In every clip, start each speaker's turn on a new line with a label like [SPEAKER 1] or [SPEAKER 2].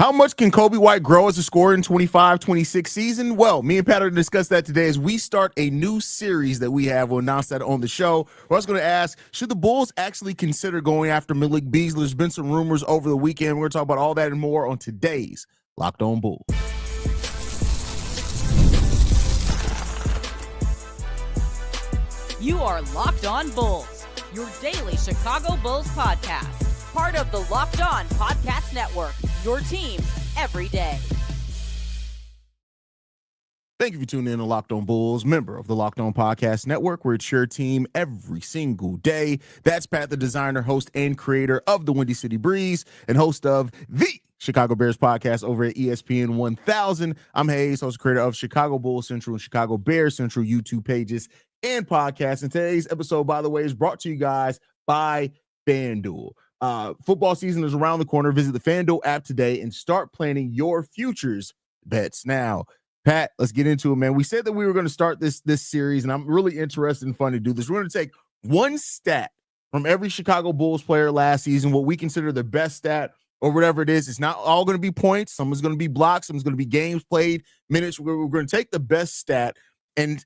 [SPEAKER 1] How much can Coby White grow as a scorer in 25-26 season? Well, me and Pat are going to discuss that today as we start a new series that we have. We'll announce that on the show. We're also going to ask, should the Bulls actually consider going after Malik Beasley? There's been some rumors over the weekend. We're going to talk about all that and more on today's Locked On Bulls.
[SPEAKER 2] You are Locked On Bulls, your daily Chicago Bulls podcast. Part of the Locked On Podcast Network, your team every day.
[SPEAKER 1] Thank you for tuning in to Locked On Bulls, member of the Locked On Podcast Network, where it's your team every single day. That's Pat, the designer, host, and creator of the Windy City Breeze, and host of the Chicago Bears podcast over at ESPN 1000. I'm Haize, host and creator of Chicago Bulls Central and Chicago Bears Central YouTube pages and podcasts. And today's episode, by the way, is brought to you guys by FanDuel. Football season is around the corner. Visit the FanDuel app today and start planning your futures bets now. Pat, let's get into it, man. We said that we were going to start this series, and I'm really interested and fun to do this. We're going to take one stat from every Chicago Bulls player last season, what we consider the best stat or whatever it is. It's not all going to be points. Some is going to be blocks. Some is going to be games played, minutes. We're going to take the best stat and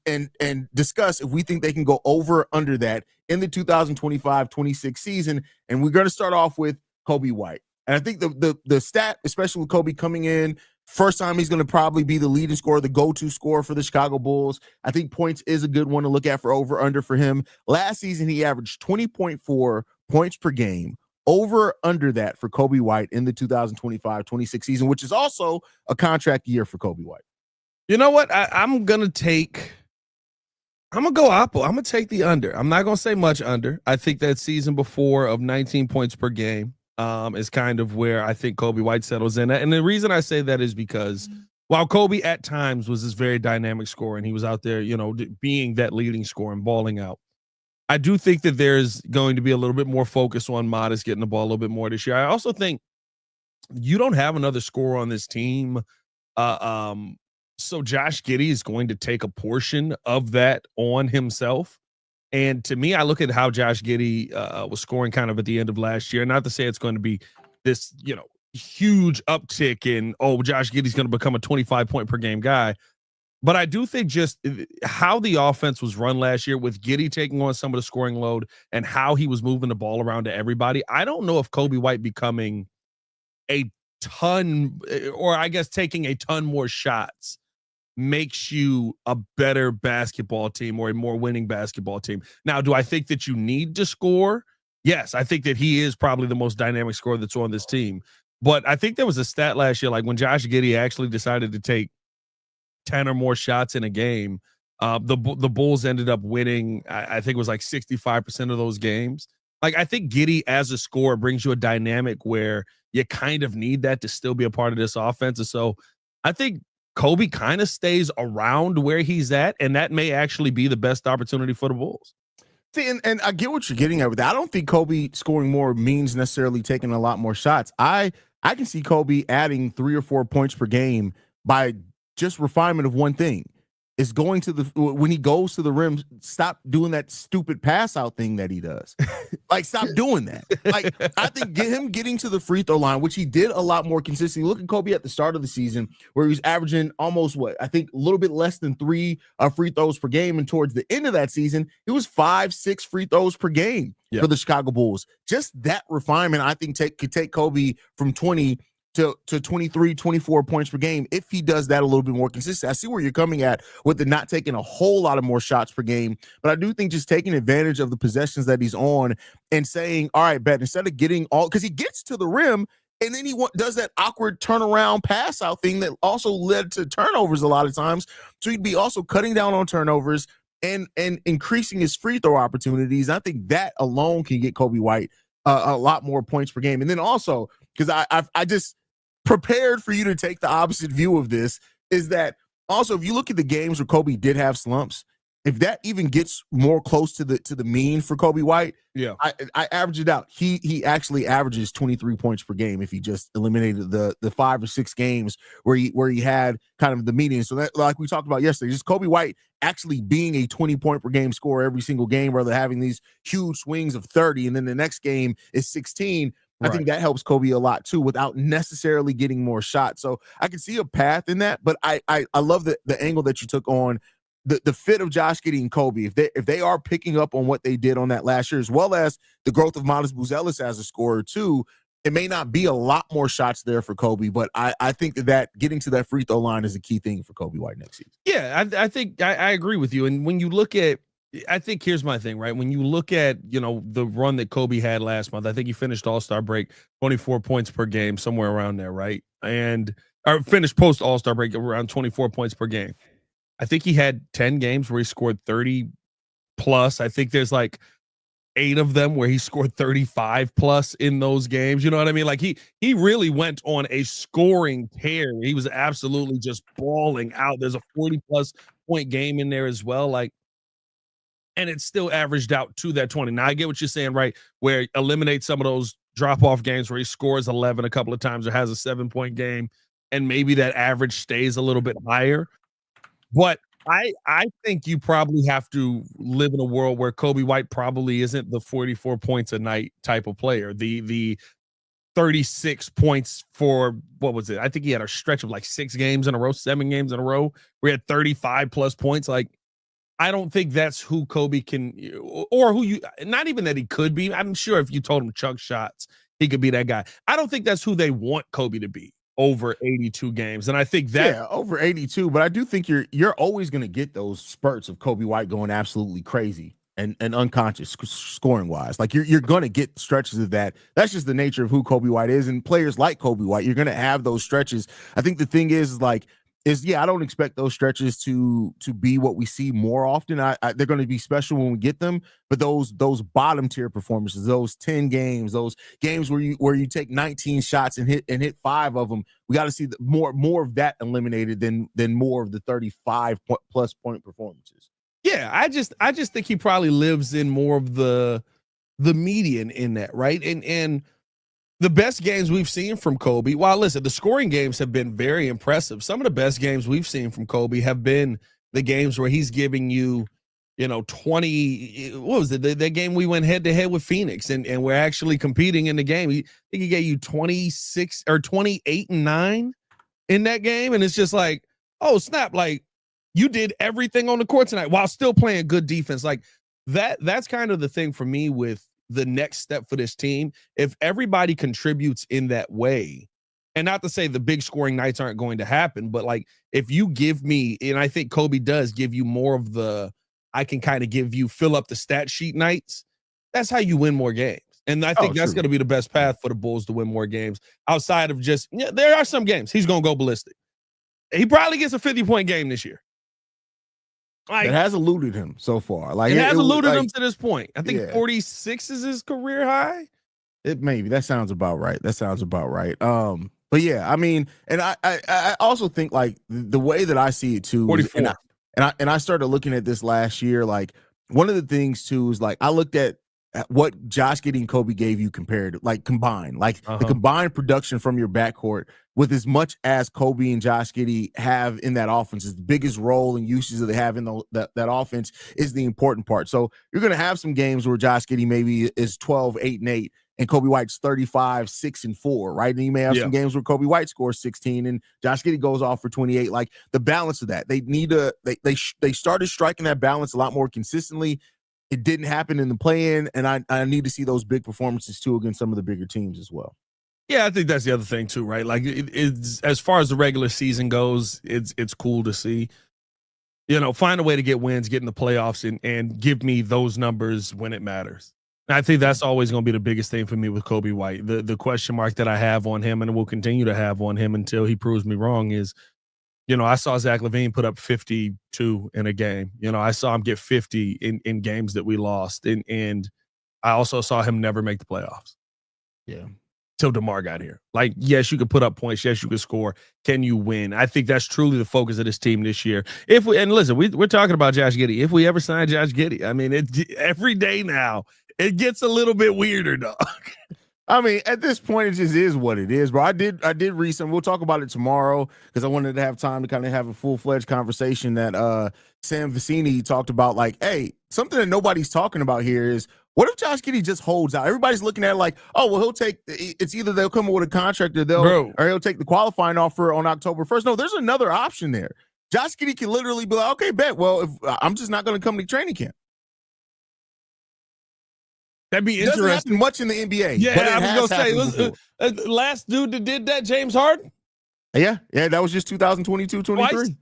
[SPEAKER 1] discuss if we think they can go over or under that in the 2025-26 season. And we're going to start off with Coby White. And I think the stat, especially with Coby coming in, first time he's going to probably be the leading scorer, the go-to scorer for the Chicago Bulls. I think points is a good one to look at for over-under for him. Last season, he averaged 20.4 points per game. Over-under that for Coby White in the 2025-26 season, which is also a contract year for Coby White.
[SPEAKER 3] You know what? I'm going to go Oppo. I'm going to take the under. I'm not going to say much under. I think that season before of 19 points per game is kind of where I think Coby White settles in. And the reason I say that is because while Coby at times was this very dynamic scorer and he was out there, being that leading scorer and balling out, I do think that there's going to be a little bit more focus on Modest getting the ball a little bit more this year. I also think you don't have another scorer on this team. So Josh Giddey is going to take a portion of that on himself. And to me, I look at how Josh Giddey was scoring kind of at the end of last year. Not to say it's going to be this, huge uptick in, Josh Giddey's going to become a 25-point per game guy. But I do think just how the offense was run last year with Giddey taking on some of the scoring load and how he was moving the ball around to everybody. I don't know if Coby White becoming a ton, or I guess taking a ton more shots, makes you a better basketball team or a more winning basketball team. Now, do I think that you need to score? Yes, I think that he is probably the most dynamic scorer that's on this team. But I think there was a stat last year, like when Josh Giddey actually decided to take 10 or more shots in a game, the Bulls ended up winning, I think it was like 65% of those games. Like, I think Giddey as a scorer brings you a dynamic where you kind of need that to still be a part of this offense. And so I think Coby kind of stays around where he's at, and that may actually be the best opportunity for the Bulls.
[SPEAKER 1] See, and I get what you're getting at with that. I don't think Coby scoring more means necessarily taking a lot more shots. I can see Coby adding 3 or 4 points per game by just refinement of one thing. Is going to when he goes to the rim, stop doing that stupid pass out thing that he does. Like, stop doing that. Like, I think him getting to the free throw line, which he did a lot more consistently. Look at Coby at the start of the season, where he was averaging almost I think a little bit less than 3 free throws per game. And towards the end of that season, it was 5-6 free throws per game for the Chicago Bulls. Just that refinement, I think, could take Coby from 20 to 23, 24 points per game if he does that a little bit more consistent. I see where you're coming at with the not taking a whole lot of more shots per game, but I do think just taking advantage of the possessions that he's on and saying, all right, bet, instead of getting because he gets to the rim and then he does that awkward turnaround pass out thing that also led to turnovers a lot of times. So he'd be also cutting down on turnovers and increasing his free throw opportunities. I think that alone can get Coby White a lot more points per game. And then also, because I just prepared for you to take the opposite view of this, is that also if you look at the games where Coby did have slumps, if that even gets more close to the mean for Coby White, I average it out. He actually averages 23 points per game if he just eliminated the 5 or 6 games where he had kind of the median. So that, like we talked about yesterday, just Coby White actually being a 20-point per game scorer every single game, rather than having these huge swings of 30 and then the next game is 16. I think that helps Coby a lot too, without necessarily getting more shots. So I can see a path in that, but I love the angle that you took on the fit of Josh Giddey and Coby. If they are picking up on what they did on that last year, as well as the growth of Miles Buzelis as a scorer too, it may not be a lot more shots there for Coby, but I think that getting to that free throw line is a key thing for Coby White next season.
[SPEAKER 3] Yeah, I think I agree with you. And when you look at, I think here's my thing, right? When you look at, the run that Coby had last month, I think he finished All-Star break 24 points per game, somewhere around there, right? Or finished post All-Star break around 24 points per game. I think he had 10 games where he scored 30 plus. I think there's like 8 of them where he scored 35 plus in those games. You know what I mean? Like he really went on a scoring tear. He was absolutely just balling out. There's a 40 plus point game in there as well. Like, and it still averaged out to that 20. Now I get what you're saying, right? Where eliminate some of those drop off games where he scores 11 a couple of times or has a 7-point game, and maybe that average stays a little bit higher. But I think you probably have to live in a world where Coby White probably isn't the 44 points a night type of player. The 36 points for, what was it? I think he had a stretch of like 6 games in a row, 7 games in a row where he had 35 plus points. Like, I don't think that's who Coby can, or who you, not even that he could be. I'm sure if you told him chunk shots, he could be that guy. I don't think that's who they want Coby to be over 82 games. And I think that
[SPEAKER 1] over 82, but I do think you're always going to get those spurts of Coby White going absolutely crazy and unconscious scoring wise. Like you're going to get stretches of that. That's just the nature of who Coby White is, and players like Coby White, you're going to have those stretches. I think the thing is I don't expect those stretches to be what we see more often. They're going to be special when we get them, but those bottom tier performances, those 10 games, those games where you take 19 shots and hit 5 of them, we got to see more of that eliminated than more of the 35 plus point performances.
[SPEAKER 3] Yeah, I just think he probably lives in more of the median in that, right? And the best games we've seen from Coby, while listen, the scoring games have been very impressive. Some of the best games we've seen from Coby have been the games where he's giving you, 20, what was it? The game we went head to head with Phoenix and we're actually competing in the game. I think he gave you 26 or 28 and 9 in that game. And it's just like, oh snap. Like you did everything on the court tonight while still playing good defense. Like that's kind of the thing for me with the next step for this team. If everybody contributes in that way, and not to say the big scoring nights aren't going to happen, but like if you give me, and I think Coby does give you more of the, I can kind of give you fill up the stat sheet nights, that's how you win more games. And I think that's going to be the best path for the Bulls to win more games outside of just, there are some games he's going to go ballistic. He probably gets a 50-point game this year.
[SPEAKER 1] Like, it has eluded him so far. Like
[SPEAKER 3] it has eluded him to this point. I think 46 is his career high.
[SPEAKER 1] That sounds about right. But yeah, I mean, and I also think like the way that I see it too,
[SPEAKER 3] 44.
[SPEAKER 1] And I started looking at this last year. Like one of the things too is like I looked at what Josh Giddey and Coby gave you compared, like combined, like the combined production from your backcourt with as much as Coby and Josh Giddey have in that offense is the biggest role and usage that they have in that offense is the important part. So you're going to have some games where Josh Giddey maybe is 12, 8 and 8 and Coby White's 35, 6 and 4, right? And you may have some games where Coby White scores 16 and Josh Giddey goes off for 28. Like the balance of that, they need to, they started striking that balance a lot more consistently. It didn't happen in the play-in, and I need to see those big performances too against some of the bigger teams as well.
[SPEAKER 3] Yeah, I think that's the other thing too, right? Like it's as far as the regular season goes, it's cool to see. Find a way to get wins, get in the playoffs, and give me those numbers when it matters. And I think that's always going to be the biggest thing for me with Coby White. The question mark that I have on him, and will continue to have on him until he proves me wrong, is I saw Zach LaVine put up 52 in a game. I saw him get 50 in games that we lost. And I also saw him never make the playoffs.
[SPEAKER 1] Yeah.
[SPEAKER 3] Till DeMar got here. Like, yes, you could put up points. Yes, you could score. Can you win? I think that's truly the focus of this team this year. And listen, we're talking about Josh Giddey. If we ever sign Josh Giddey, I mean, every day now, it gets a little bit weirder, dog.
[SPEAKER 1] I mean, at this point, it just is what it is, bro. I did read some. We'll talk about it tomorrow because I wanted to have time to kind of have a full-fledged conversation that Sam Vecini talked about. Like, hey, something that nobody's talking about here is What if Josh Giddey just holds out? Everybody's looking at it like, oh, well, he'll take. It's either they'll come up with a contract or he'll take the qualifying offer on October 1st. No, there's another option there. Josh Giddey can literally be like, okay, bet. Well, if I'm just not going to come to training camp.
[SPEAKER 3] That'd be
[SPEAKER 1] Doesn't
[SPEAKER 3] interesting.
[SPEAKER 1] happen much in the NBA.
[SPEAKER 3] Yeah,
[SPEAKER 1] but
[SPEAKER 3] I was gonna say, last dude that did that, James Harden.
[SPEAKER 1] Yeah, that was just 2022-23.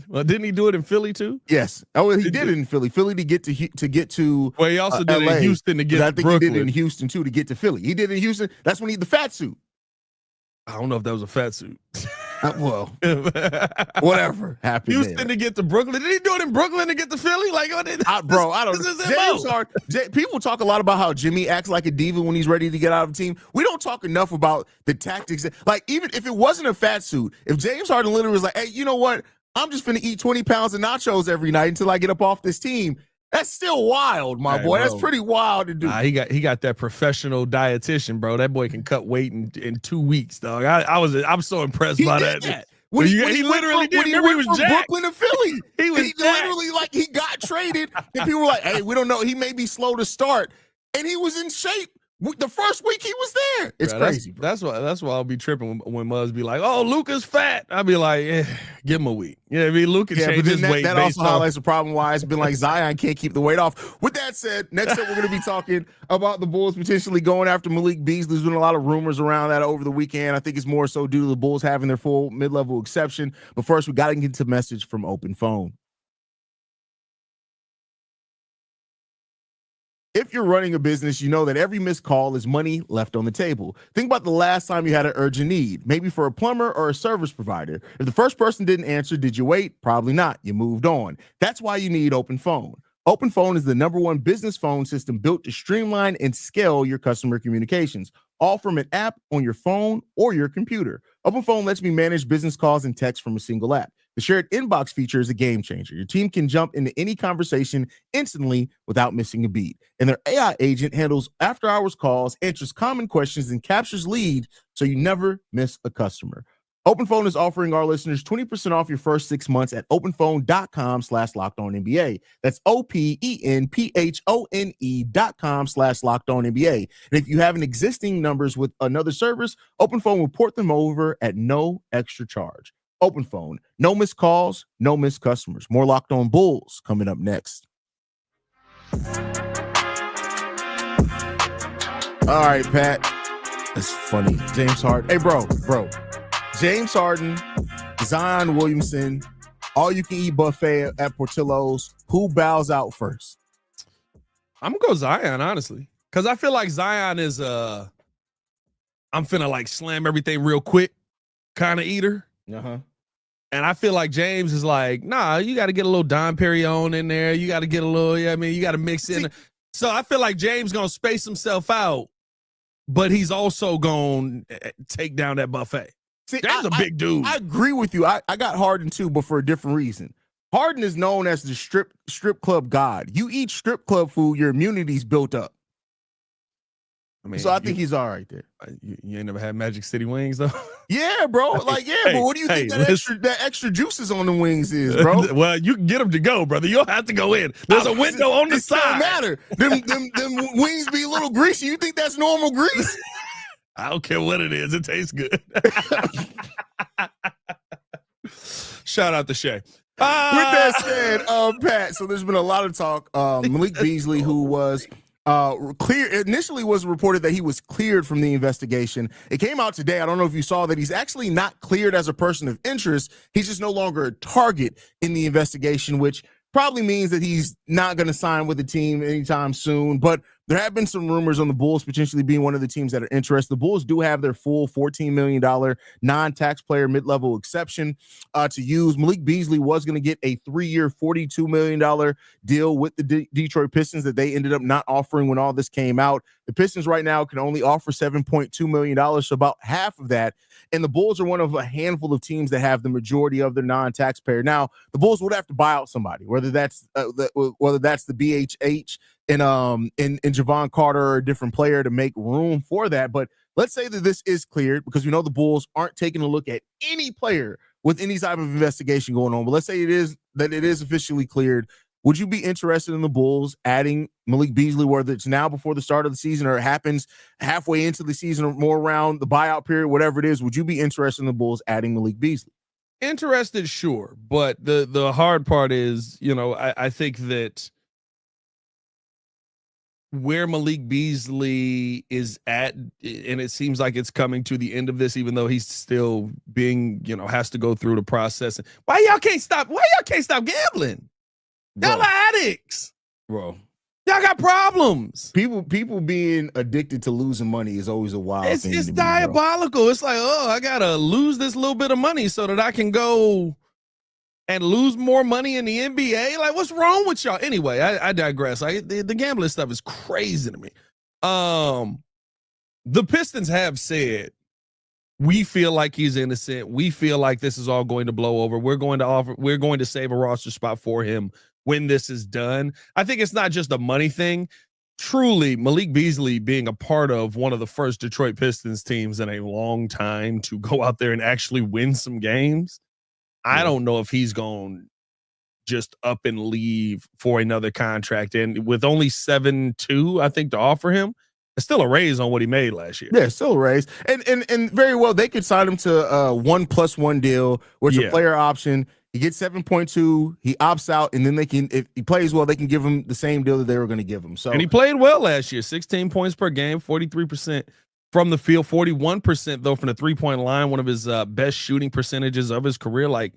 [SPEAKER 3] Well, didn't he do it in Philly too?
[SPEAKER 1] Yes. Oh, he did it in Philly. Philly to get to.
[SPEAKER 3] Well, he also did
[SPEAKER 1] LA,
[SPEAKER 3] it in Houston to get to Brooklyn.
[SPEAKER 1] I think he did it in Houston too to get to Philly. He did it in Houston. That's when he had the fat suit.
[SPEAKER 3] I don't know if that was a fat suit.
[SPEAKER 1] Well, whatever happened.
[SPEAKER 3] Houston
[SPEAKER 1] there.
[SPEAKER 3] To get to Brooklyn. Did he do it in Brooklyn to get to Philly? Like,
[SPEAKER 1] I don't know. James Harden. People talk a lot about how Jimmy acts like a diva when he's ready to get out of the team. We don't talk enough about the tactics. Like, even if it wasn't a fat suit, if James Harden literally was like, hey, you know what? I'm just finna eat 20 pounds of nachos every night until I get up off this team. That's still wild, my boy. Bro. That's pretty wild to do.
[SPEAKER 3] He got that professional dietitian, bro. That boy can cut weight in 2 weeks, dog. I'm so impressed by that.
[SPEAKER 1] When he literally did. When he went from Brooklyn to Philly, he literally he got traded, and people were like, "Hey, we don't know. He may be slow to start," and he was in shape. The first week he was there. It's crazy.
[SPEAKER 3] That's why I'll be tripping when Muzz be like, "Oh, Luka's fat." I'll be like, give him a week. Yeah, I mean, Luka changed his weight.
[SPEAKER 1] That also highlights the problem why it's been like Zion can't keep the weight off. With that said, next up we're going to be talking about the Bulls potentially going after Malik Beasley. There's been a lot of rumors around that over the weekend. I think it's more so due to the Bulls having their full mid-level exception. But first, we got to get to message from OpenPhone. If you're running a business, you know that every missed call is money left on the table. Think about the last time you had an urgent need, maybe for a plumber or a service provider. If the first person didn't answer, did you wait? Probably not. You moved on. That's why you need OpenPhone. OpenPhone is the #1 business phone system built to streamline and scale your customer communications, all from an app on your phone or your computer. OpenPhone lets me manage business calls and texts from a single app. The shared inbox feature is a game changer. Your team can jump into any conversation instantly without missing a beat. And their AI agent handles after-hours calls, answers common questions, and captures leads so you never miss a customer. OpenPhone is offering our listeners 20% off your first 6 months at openphone.com/LockedOnNBA. That's OPENPHONE.com/LockedOnNBA. And if you have an existing numbers with another service, OpenPhone will port them over at no extra charge. OpenPhone, no missed calls, no missed customers. More Locked On Bulls coming up next. All right, Pat. That's funny. James Harden. Hey, bro. James Harden, Zion Williamson, all-you-can-eat buffet at Portillo's. Who bows out first?
[SPEAKER 3] I'm going to go Zion, honestly. Because I feel like Zion is I'm finna like slam everything real quick kind of eater.
[SPEAKER 1] Uh-huh.
[SPEAKER 3] And I feel like James is like, nah, you got to get a little Dom Perignon in there. You got to get a little, you got to mix in. So I feel like James going to space himself out, but he's also going to take down that buffet. That's a big dude.
[SPEAKER 1] I agree with you. I got Harden too, but for a different reason. Harden is known as the strip club god. You eat strip club food, your immunity's built up. I mean, so I think he's all right there.
[SPEAKER 3] You ain't never had Magic City wings though?
[SPEAKER 1] Yeah, bro. Like, yeah, but what do you think that extra juices on the wings is, bro?
[SPEAKER 3] Well, you can get them to go, brother. You don't have to go in. There's a window on the side.
[SPEAKER 1] It doesn't matter. Them wings be a little greasy. You think that's normal grease?
[SPEAKER 3] I don't care what it is. It tastes good. Shout out to Shay.
[SPEAKER 1] With that said, Pat, so there's been a lot of talk. Malik Beasley, who was initially was reported that he was cleared from the investigation. It came out today. I don't know if you saw that he's actually not cleared as a person of interest. He's just no longer a target in the investigation, which probably means that he's not going to sign with the team anytime soon. But there have been some rumors on the Bulls potentially being one of the teams that are interested. The Bulls do have their full $14 million non-tax player mid-level exception to use. Malik Beasley was going to get a 3-year, $42 million deal with the Detroit Pistons that they ended up not offering when all this came out. The Pistons right now can only offer $7.2 million, so about half of that. And the Bulls are one of a handful of teams that have the majority of their non-taxpayer. Now, the Bulls would have to buy out somebody, whether that's the BHH and Javon Carter or a different player to make room for that. But let's say that this is cleared, because we know the Bulls aren't taking a look at any player with any type of investigation going on. But let's say it is officially cleared. Would you be interested in the Bulls adding Malik Beasley, whether it's now before the start of the season or it happens halfway into the season or more around the buyout period, whatever it is? Would you be interested in the Bulls adding Malik Beasley?
[SPEAKER 3] Interested, sure. But the hard part is, I think that where Malik Beasley is at, and it seems like it's coming to the end of this, even though he's still being, has to go through the process. Why y'all can't stop gambling? Y'all are addicts.
[SPEAKER 1] Bro.
[SPEAKER 3] Y'all got problems.
[SPEAKER 1] People being addicted to losing money is always a wild thing.
[SPEAKER 3] It's diabolical. It's like, I gotta lose this little bit of money so that I can go and lose more money in the NBA. Like, what's wrong with y'all? Anyway, I digress. The gambling stuff is crazy to me. The Pistons have said, we feel like he's innocent. We feel like this is all going to blow over. We're going to save a roster spot for him when this is done. I think it's not just a money thing. Truly, Malik Beasley being a part of one of the first Detroit Pistons teams in a long time to go out there and actually win some games. I don't know if he's going to just up and leave for another contract. And with only 7-2, I think, to offer him, it's still a raise on what he made last year.
[SPEAKER 1] Yeah, still a raise. And very well, they could sign him to a 1+1 deal, which is a player option. He gets 7.2, he opts out, and then if he plays well, they can give him the same deal that they were going to give him. So,
[SPEAKER 3] and he played well last year, 16 points per game, 43% from the field, 41% though from the 3-point line, one of his best shooting percentages of his career. Like,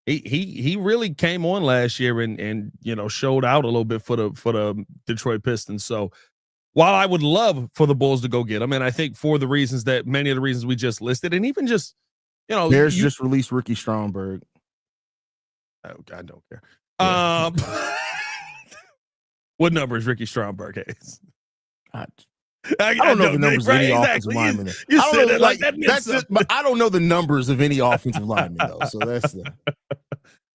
[SPEAKER 3] he really came on last year and showed out a little bit for the Detroit Pistons. So while I would love for the Bulls to go get him, and I think for the reasons that many of the reasons we just listed, and even just
[SPEAKER 1] Bears just released Ricky Stromberg.
[SPEAKER 3] I don't care. What number is Ricky Stromberg, Haize?
[SPEAKER 1] I don't know the numbers of any offensive lineman.
[SPEAKER 3] You said it like that.
[SPEAKER 1] That's it. But I don't know the numbers of any offensive lineman though. So that's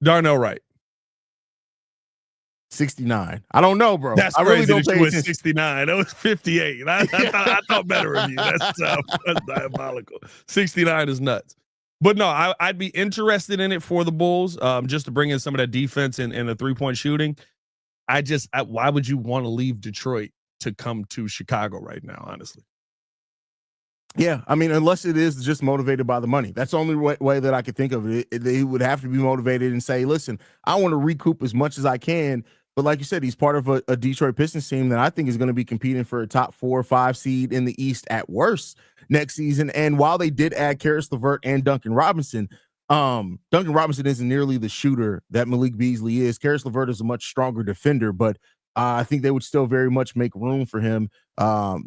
[SPEAKER 3] Darnell Wright.
[SPEAKER 1] 69. I don't know, bro.
[SPEAKER 3] That's
[SPEAKER 1] I really don't pay attention.
[SPEAKER 3] 69. That was 58. I thought better of you. That's tough. That's diabolical. 69 is nuts. But no, I'd be interested in it for the Bulls, just to bring in some of that defense and the 3-point shooting. Why would you want to leave Detroit to come to Chicago right now, honestly?
[SPEAKER 1] Yeah, I mean, unless it is just motivated by the money. That's the only way that I could think of it. They would have to be motivated and say, listen, I want to recoup as much as I can. But like you said, he's part of a Detroit Pistons team that I think is going to be competing for a top 4 or 5 seed in the East at worst next season. And while they did add Karis LeVert and Duncan Robinson isn't nearly the shooter that Malik Beasley is. Karis LeVert is a much stronger defender, but I think they would still very much make room for him.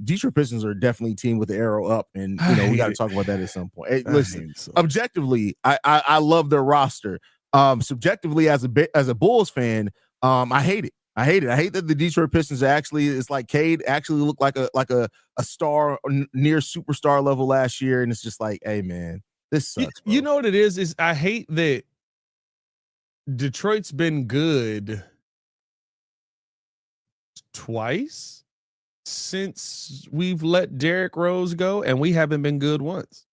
[SPEAKER 1] Detroit Pistons are definitely a team with the arrow up, and we got to talk about that at some point. Hey, listen, objectively, I love their roster. Subjectively, as a Bulls fan, I hate it. I hate that the Detroit Pistons it's like Cade actually looked like a star near superstar level last year, and it's just like, hey man, this sucks. Bro.
[SPEAKER 3] You know what it is I hate that Detroit's been good twice since we've let Derrick Rose go, and we haven't been good once.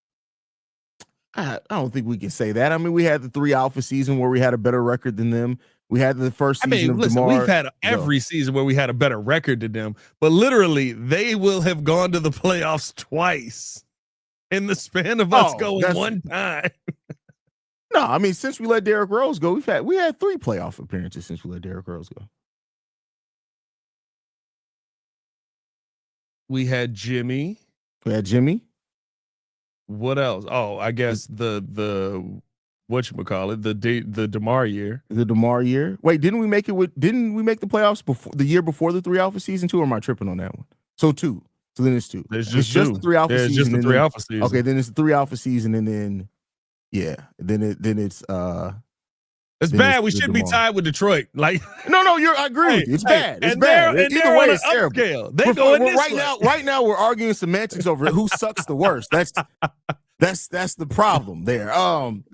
[SPEAKER 1] I don't think we can say that. I mean, we had the 3 alpha season where we had a better record than them. We had the first season of DeMar.
[SPEAKER 3] We've had every season where we had a better record than them, but literally they will have gone to the playoffs twice in the span of us going one time.
[SPEAKER 1] No, I mean, since we let Derrick Rose go, we had 3 playoff appearances since we let Derrick Rose go.
[SPEAKER 3] We had Jimmy. What else? Oh, I guess the whatchamacallit, the DeMar year.
[SPEAKER 1] The DeMar year. Wait, didn't we make the playoffs before the year before the 3 alpha season too, or am I tripping on that one? So 2. So then it's 2.
[SPEAKER 3] It's
[SPEAKER 1] just the 3 alpha season.
[SPEAKER 3] Just the 3 alpha season.
[SPEAKER 1] Okay, then it's the 3 alpha season, and then
[SPEAKER 3] it's bad. We shouldn't be tied with Detroit. Like,
[SPEAKER 1] no, I agree with you. It's bad. It's bad. Either way, it's terrible.
[SPEAKER 3] They going
[SPEAKER 1] right now, we're arguing semantics over who sucks the worst. That's the problem there.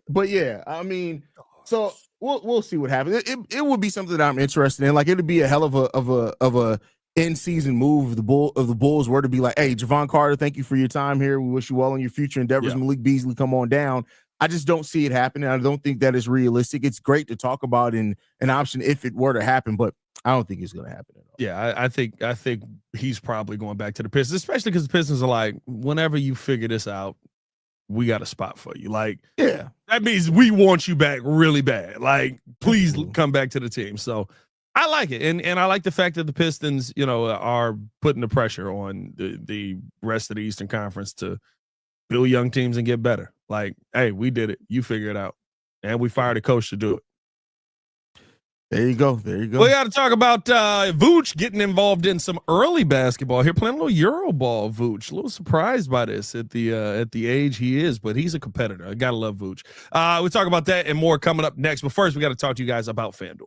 [SPEAKER 1] But yeah, I mean, so we'll see what happens. It would be something that I'm interested in. Like, it'd be a hell of a in-season move if the Bulls were to be like, hey, Javon Carter, thank you for your time here. We wish you well in your future endeavors. Yeah. Malik Beasley, come on down. I just don't see it happening. I don't think that is realistic. It's great to talk about in an option if it were to happen, but I don't think it's going to happen at all.
[SPEAKER 3] Yeah, I think he's probably going back to the Pistons, especially because the Pistons are like, whenever you figure this out, we got a spot for you. Like,
[SPEAKER 1] yeah,
[SPEAKER 3] that means we want you back really bad. Like, please come back to the team. So I like it. And I like the fact that the Pistons, are putting the pressure on the rest of the Eastern Conference to build young teams and get better. Like, hey, we did it. You figure it out. And we fired a coach to do it.
[SPEAKER 1] There you go. We
[SPEAKER 3] got to talk about Vooch getting involved in some early basketball here, playing a little Euroball. Vooch, a little surprised by this at the age he is, but he's a competitor. I gotta love Vooch. We'll talk about that and more coming up next. But first, we got to talk to you guys about FanDuel.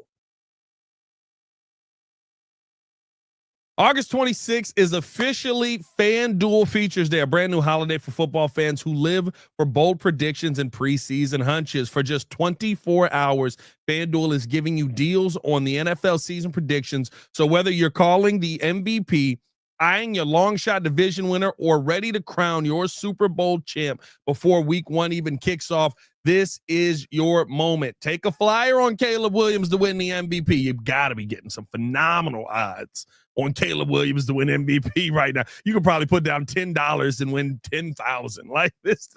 [SPEAKER 3] August 26th is officially FanDuel Features Day, a brand new holiday for football fans who live for bold predictions and preseason hunches. For just 24 hours, FanDuel is giving you deals on the NFL season predictions. So whether you're calling the MVP, eyeing your long shot division winner, or ready to crown your Super Bowl champ before week 1 even kicks off, this is your moment. Take a flyer on Caleb Williams to win the MVP. You've got to be getting some phenomenal odds on Caleb Williams to win MVP right now. You could probably put down $10 and win 10,000. Like this,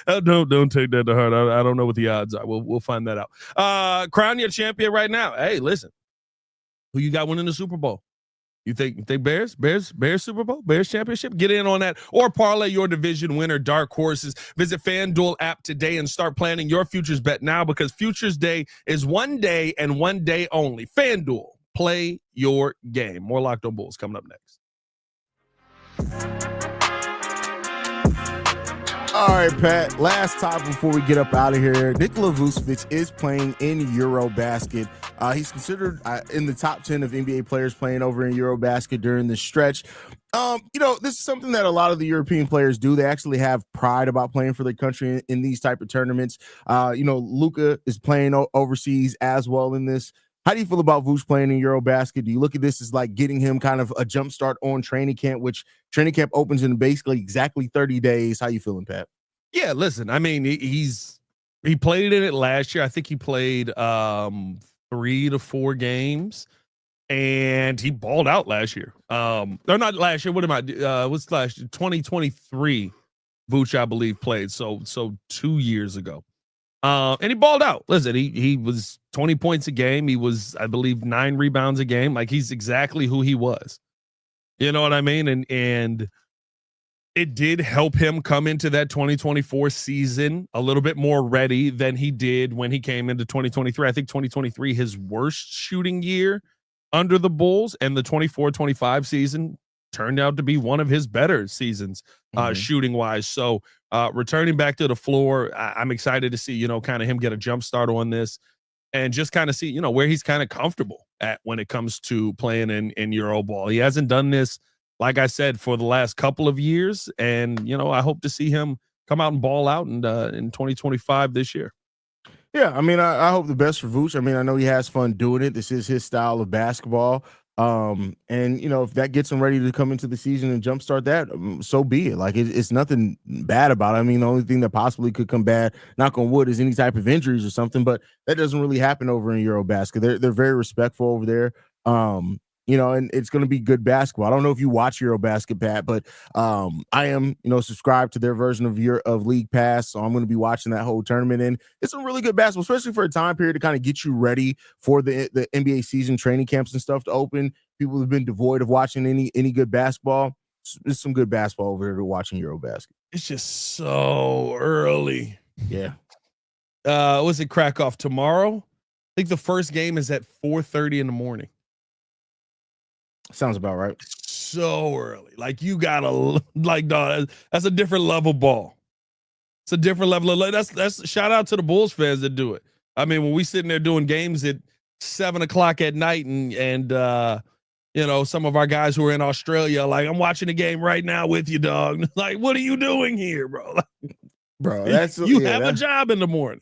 [SPEAKER 3] don't take that to heart. I don't know what the odds are. We'll find that out. Crown your champion right now. Hey, listen, who you got winning the Super Bowl? You think Bears Super Bowl, Bears championship? Get in on that, or parlay your division winner, dark horses. Visit FanDuel app today and start planning your futures bet now, because Futures Day is one day and one day only. FanDuel, play your game. More Locked On Bulls coming up next.
[SPEAKER 1] All right, Pat, last time before we get up out of here, Nikola Vucevic is playing in EuroBasket. He's considered in the top 10 of NBA players playing over in EuroBasket during this stretch. This is something that a lot of the European players do. They actually have pride about playing for their country in these type of tournaments. Luka is playing overseas as well in this. How do you feel about Vooch playing in EuroBasket? Do you look at this as like getting him kind of a jump start on training camp, which training camp opens in basically exactly 30 days? How you feeling, Pat?
[SPEAKER 3] Yeah, listen, I mean, he played in it last year. I think he played 3 to 4 games, and he balled out last year. Or not last year. What am I? What's last year? 2023. Vooch, I believe, played. So 2 years ago. And he balled out. Listen, he was 20 points a game. He was, I believe, 9 rebounds a game. Like, he's exactly who he was. You know what I mean? And it did help him come into that 2024 season a little bit more ready than he did when he came into 2023. I think 2023, his worst shooting year under the Bulls, and the 24-25 season turned out to be one of his better seasons shooting wise. So returning back to the floor, I'm excited to see, kind of him get a jump start on this and just kind of see, where he's kind of comfortable at when it comes to playing in Euroball. He hasn't done this, like I said, for the last couple of years. And, I hope to see him come out and ball out in 2025 this year.
[SPEAKER 1] Yeah, I mean, I hope the best for Vooch. I mean, I know he has fun doing it. This is his style of basketball. And if that gets him ready to come into the season and jumpstart that, so be it. Like, it's nothing bad about it. I mean, the only thing that possibly could come bad, knock on wood, is any type of injuries or something, but that doesn't really happen over in EuroBasket. They're very respectful over there. And it's going to be good basketball. I don't know if you watch EuroBasket, Pat, but I am, subscribed to their version of League Pass, so I'm going to be watching that whole tournament, and it's some really good basketball, especially for a time period to kind of get you ready for the NBA season, training camps and stuff to open. People have been devoid of watching any good basketball. There's some good basketball over here to watch in EuroBasket.
[SPEAKER 3] It's just so early.
[SPEAKER 1] Yeah.
[SPEAKER 3] Was it crack off tomorrow? I think the first game is at 4:30 in the morning.
[SPEAKER 1] Sounds about right.
[SPEAKER 3] So early. Like, you gotta, like, dog, that's a different level ball. It's a different level of, that's shout out to the Bulls fans that do it. I mean, when we sitting there doing games at 7:00 at night and some of our guys who are in Australia, like, I'm watching the game right now with you, dog. Like, what are you doing here, bro?
[SPEAKER 1] Bro,
[SPEAKER 3] you have a job in the morning.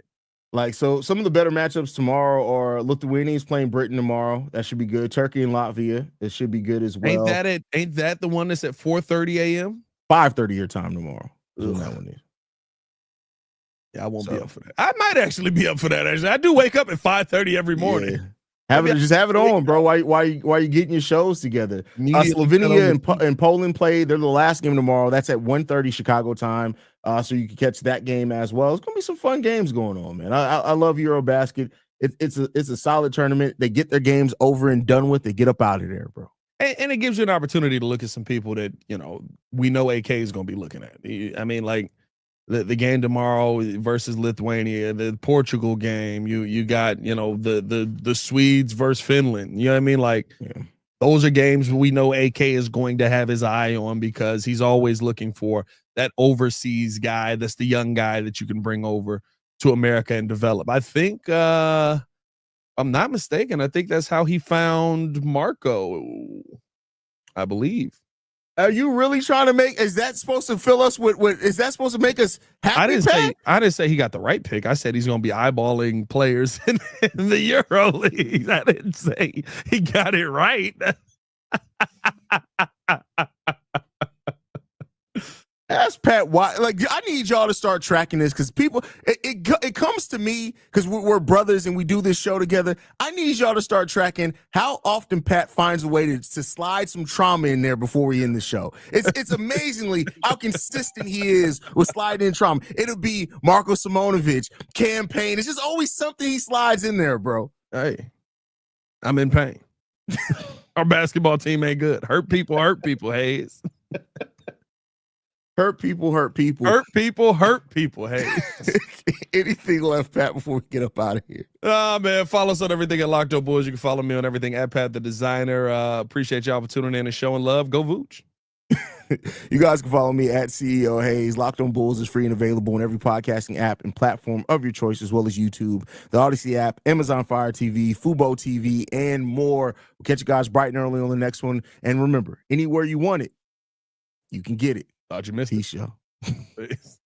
[SPEAKER 1] Like, so some of the better matchups tomorrow are Lithuanians playing Britain tomorrow. That should be good. Turkey and Latvia. It should be good as well.
[SPEAKER 3] Ain't that the one that's at 4:30 a.m.?
[SPEAKER 1] 5:30 your time tomorrow. Is when that one is.
[SPEAKER 3] Yeah, I won't be up for that. I might actually be up for that. Actually, I do wake up at 5:30 every morning.
[SPEAKER 1] Have it on, bro. Why you getting your shows together? Slovenia and Poland play. They're the last game tomorrow. That's at 1:30 Chicago time. So you can catch that game as well. It's gonna be some fun games going on, man. I love EuroBasket. It's a solid tournament. They get their games over and done with. They get up out of there, bro.
[SPEAKER 3] And it gives you an opportunity to look at some people that we know AK is gonna be looking at. I mean, like the game tomorrow versus Lithuania, the Portugal game. You got the Swedes versus Finland. You know what I mean? Like those are games we know AK is going to have his eye on because he's always looking for that overseas guy. That's the young guy that you can bring over to America and develop. I think, I'm not mistaken, I think that's how he found Marco, I believe.
[SPEAKER 1] Are you really trying to is that supposed to fill us with is that supposed to make us happy?
[SPEAKER 3] I didn't say he got the right pick. I said he's going to be eyeballing players in the Euro League. I didn't say he got it right.
[SPEAKER 1] Ask Pat why. Like, I need y'all to start tracking this because people, it comes to me because we're brothers and we do this show together. I need y'all to start tracking how often Pat finds a way to slide some trauma in there before we end the show. It's amazingly how consistent he is with sliding in trauma. It'll be Marko Simonovic, campaign. It's just always something he slides in there, bro.
[SPEAKER 3] Hey, I'm in pain. Our basketball team ain't good. Hurt people, Haize.
[SPEAKER 1] Hurt people.
[SPEAKER 3] Hurt people. Hey,
[SPEAKER 1] anything left, Pat, before we get up out of here?
[SPEAKER 3] Man, follow us on everything at Locked Up Bulls. You can follow me on everything at Pat the Designer. Appreciate y'all for tuning in and showing love. Go Vooch.
[SPEAKER 1] You guys can follow me at CEO Haize. Locked On Bulls is free and available on every podcasting app and platform of your choice, as well as YouTube, the Odyssey app, Amazon Fire TV, Fubo TV, and more. We'll catch you guys bright and early on the next one. And remember, anywhere you want it, you can get it.
[SPEAKER 3] Thought you missed
[SPEAKER 1] Peace,
[SPEAKER 3] it.
[SPEAKER 1] Y'all.
[SPEAKER 3] Peace.